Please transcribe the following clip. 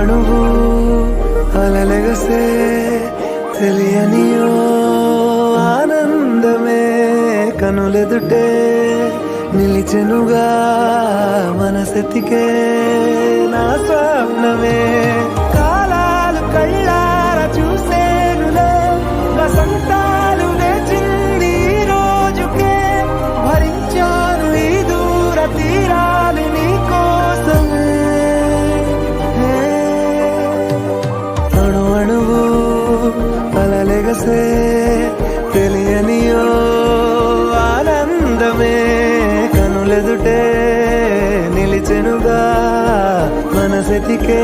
అణువు అలలెగసే తెలియనియో ఆనందమే కనులెదుటే నిలిచెనుగా మనసెతికే నా స్వప్నమే కాలాలు కళ్ళారా చూసేనులే వసంతాలు వేచింది ఈ రోజుకే భరించాను ఈ దూర తీరాలు నీ కోసమే అణు అణువు అలలెగసే తెలియనియో ఆనందమే కనులెదుటే నిలిచెనుగా మనసెతికే